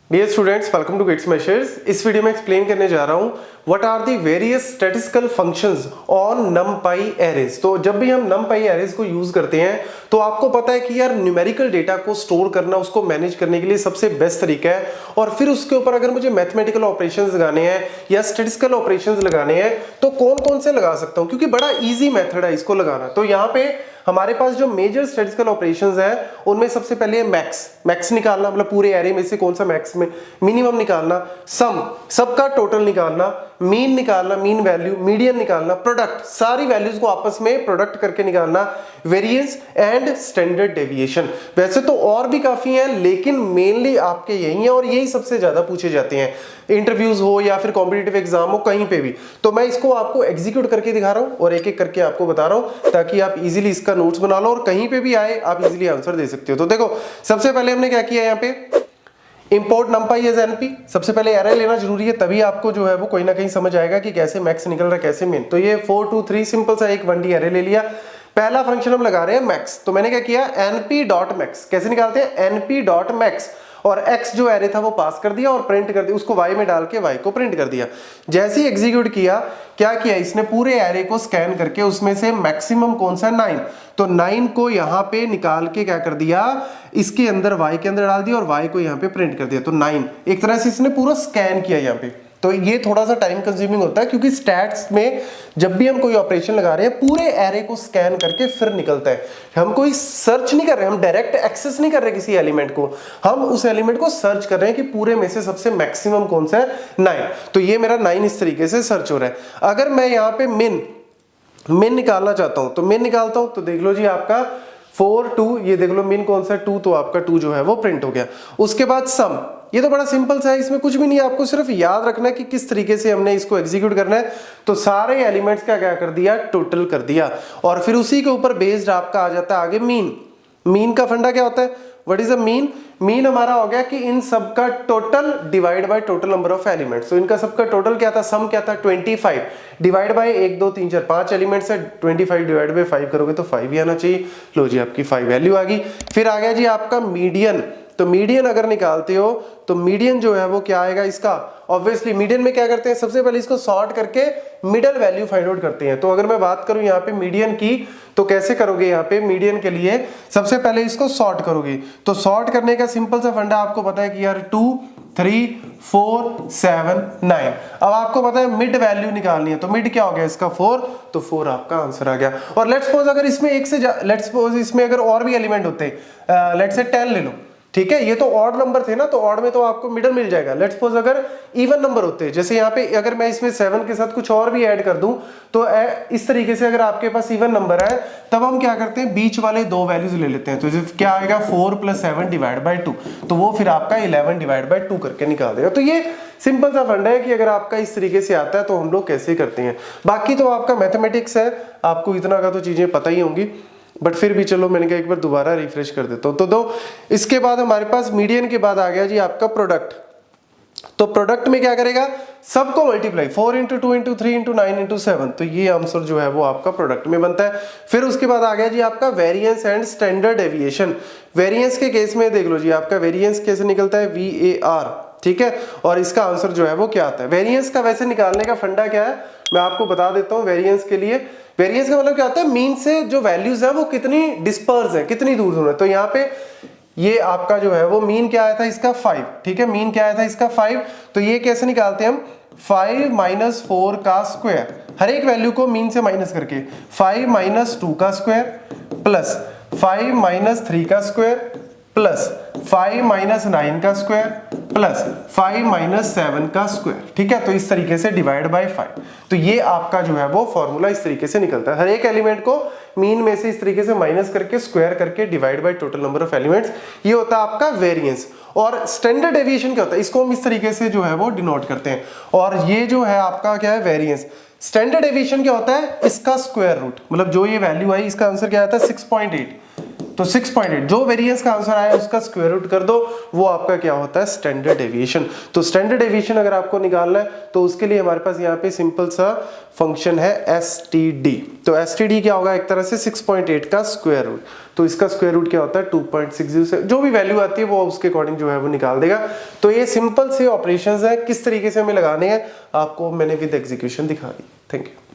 Dear students, welcome to kids measures. इस video में explain करने जा रहा हूं what are the various statistical functions on NumPy arrays. तो जब भी हम नमपाई एरेज को यूज करते हैं तो आपको पता है कि यार न्यूमेरिकल डेटा को स्टोर करना, उसको मैनेज करने के लिए सबसे बेस्ट तरीका है। और फिर उसके ऊपर अगर मुझे मैथमेटिकल ऑपरेशंस लगाने हैं या स्टैटिस्टिकल ऑपरेशंस लगाने हैं तो कौन कौन से लगा सकता हूं, क्योंकि बड़ा ईजी मेथड है इसको लगाना। तो यहाँ पे हमारे पास जो मेजर स्टैटिस्टिकल ऑपरेशंस है उनमें सबसे पहले है मैक्स निकालना, मतलब पूरे एरे में से कौन सा मैक्स में मिनिमम निकालना, सबका टोटल निकालना, मीन निकालना, मीन वैल्यू, मीडियन निकालना, प्रोडक्ट, सारी वैल्यूज को आपस में प्रोडक्ट करके निकालना, वेरिएंस एंड स्टैंडर्ड डेविएशन। वैसे तो और भी काफी हैं लेकिन मेनली आपके यही है और यही सबसे ज्यादा पूछे जाते हैं, इंटरव्यूज हो या फिर कॉम्पिटिटिव एग्जाम हो, कहीं पे भी। तो मैं इसको आपको एग्जीक्यूट करके दिखा रहा हूं और एक एक करके आपको बता रहा हूं ताकि आप इजीली इसका नोट्स बना लो और कहीं पे भी आए आप इजीली आंसर दे सकते हो। तो देखो, सबसे पहले हमने क्या किया, यहाँ पे इंपोर्ट नमपाई एज एनपी। सबसे पहले एरे लेना जरूरी है, तभी आपको जो है वो कोई ना कहीं समझ आएगा कि कैसे मैक्स निकल रहा है, कैसे मीन। तो ये 4 2 3 सिंपल सा एक 1D एरे ले लिया। पहला फंक्शन हम लगा रहे हैं मैक्स, तो मैंने क्या किया, np.max। कैसे निकालते हैं, np.max, और x जो एरे था वो पास कर दिया और प्रिंट कर दिया, उसको y में डाल के y को प्रिंट कर दिया। जैसे ही एग्जीक्यूट किया, क्या किया, इसने पूरे एरे को स्कैन करके उसमें से मैक्सिमम कौन सा है, 9। तो 9 को यहाँ पे निकाल के क्या कर दिया, इसके अंदर y के अंदर डाल दिया और y को यहाँ पे प्रिंट कर दिया। तो 9 एक तरह से इसने पूरा स्कैन किया यहाँ पे। तो ये थोड़ा सा टाइम कंज्यूमिंग होता है क्योंकि स्टैट्स में जब भी हम कोई ऑपरेशन लगा रहे हैं पूरे एरे को स्कैन करके फिर निकलता है। हम कोई सर्च नहीं कर रहे, हम डायरेक्ट एक्सेस नहीं कर रहे किसी एलिमेंट को, हम उस एलिमेंट को सर्च कर रहे हैं कि पूरे में से सबसे मैक्सिमम कौन सा है, 9। तो ये मेरा 9 इस तरीके से सर्च हो रहा है। अगर मैं यहाँ पे मिन निकालना चाहता हूं तो मिन निकालता हूं, तो देख लो जी आपका 4 2, ये देख लो मिन कौन सा 2, तो आपका 2 जो है वो प्रिंट हो गया। उसके बाद सम, ये तो बड़ा सिंपल सा है, इसमें कुछ भी नहीं है, आपको सिर्फ याद रखना है कि किस तरीके से हमने इसको एग्जीक्यूट करना है। तो सारे एलिमेंट्स का क्या कर दिया, टोटल कर दिया, और फिर उसी के ऊपर बेस्ड आपका आ जाता है आगे मीन का फंडा क्या होता है, व्हाट इज अ मीन हमारा हो गया कि इन सबका total divide by total number of elements. तो इनका सबका टोटल क्या था, सम क्या था, 25 डिवाइड बाय 1 2 3 4 5 एलिमेंट्स है, 25 डिवाइड बाय 5 करोगे तो 5 ही आना चाहिए। लो जी आपकी 5 वैल्यू आ गई। फिर आ गया जी आपका मीडियन। तो मीडियन अगर निकालते हो तो मीडियन जो है वो क्या आएगा इसका, ऑब्वियसली मीडियन में क्या करते हैं, सबसे पहले इसको सॉर्ट करके मिडल वैल्यू फाइंड आउट करते हैं। तो अगर मैं बात करूं यहाँ पे मीडियन की, तो कैसे करोगे, यहाँ पे मीडियन के लिए सबसे पहले इसको सॉर्ट करोगे। तो सॉर्ट करने का सिंपल सा फंडा आपको पता है कि यार 2 3 4 7 9। अब आपको पता है मिड वैल्यू निकालनी है, तो मिड क्या हो गया इसका 4, तो 4 आपका आंसर आ गया। और लेट्स सपोज अगर इसमें लेट्स सपोज इसमें अगर और भी एलिमेंट होते, लेट्स से 10 ले लो, ठीक है, ये तो ऑड नंबर थे ना, तो ऑड में तो आपको मिडल मिल जाएगा। लेट्स सपोज अगर इवन नंबर होते, जैसे यहाँ पे अगर मैं इसमें 7 के साथ कुछ और भी ऐड कर दूं, तो इस तरीके से अगर आपके पास इवन नंबर है तब हम क्या करते हैं, बीच वाले दो वैल्यूज ले लेते हैं। तो क्या आएगा 4 + 7 डिवाइड बाय 2, तो वो फिर आपका 11 डिवाइड बाय 2 करके निकाल देगा। तो ये सिंपल सा फंडा है कि अगर आपका इस तरीके से आता है तो हम लोग कैसे करते हैं। बाकी तो आपका मैथमेटिक्स है, आपको इतना का तो चीजें पता ही होंगी, बट फिर भी चलो मैंने कहा एक बार दोबारा रिफ्रेश कर देता हूं। तो दो इसके बाद हमारे पास मीडियन के बाद आ गया जी आपका प्रोडक्ट। तो प्रोडक्ट में क्या करेगा, सबको मल्टीप्लाई 4 × 2 × 3 × 9 × 7, तो ये आंसर जो है वो आपका प्रोडक्ट में बनता है। फिर उसके बाद आ गया जी आपका variance and standard deviation. Variance के केस में देख लो जी आपका वेरिएंस कैसे निकलता है, VAR, ठीक है, और इसका आंसर जो है वो क्या आता है। वेरिएंस का वैसे निकालने का फंडा क्या है मैं आपको बता देता हूं। वेरिएंस के लिए, वेरिएंस का मतलब क्या होता है, मीन से जो वैल्यूज है वो कितनी डिस्पर्स है, कितनी दूर दूर है। तो यहाँ पे ये आपका जो है वो मीन क्या आया था इसका 5, ठीक है, मीन क्या आया था इसका 5। तो ये कैसे निकालते हैं हम, 5 - 4 का स्क्वायर, हर एक वैल्यू को मीन से माइनस करके, 5 - 2 का स्क्वायर प्लस 5 - 3 का स्क्वायर प्लस 5 - 9 का स्क्वायर प्लस 5 - 7 का स्क्वायर, ठीक है। तो इस तरीके से डिवाइड बाय 5, तो ये आपका जो है वो फॉर्मूला इस तरीके से निकलता है। हर एक एलिमेंट को मीन में से इस तरीके से माइनस करके स्क्वायर करके divide by total number of elements, ये होता है आपका वेरिएंस। और स्टैंडर्ड डेविएशन क्या होता है, इसको हम इस तरीके से जो है वो डिनोट करते हैं। और ये जो है आपका क्या है, वेरिएंस। स्टैंडर्ड डेविएशन क्या होता है, इसका स्क्वायर रूट, मतलब जो ये वैल्यू आई इसका आंसर क्या आता है 6.8। तो 6.8 जो वेरिएंस का आंसर आया उसका स्क्वायर रूट कर दो, वो आपका क्या होता है स्टैंडर्ड डेविएशन। तो स्टैंडर्ड डेविएशन अगर आपको निकालना है तो उसके लिए हमारे पास यहाँ पे सिंपल सा फंक्शन है STD। तो STD क्या होगा, एक तरह से 6.8 का स्क्वायर रूट, तो इसका स्क्वायर रूट क्या होता है 2.60, जो भी वैल्यू आती है वो उसके अकॉर्डिंग जो है वो निकाल देगा। तो ये सिंपल से ऑपरेशंस है, किस तरीके से हमें लगाने हैं आपको मैंने विद एग्जीक्यूशन दिखा दी। Thank you.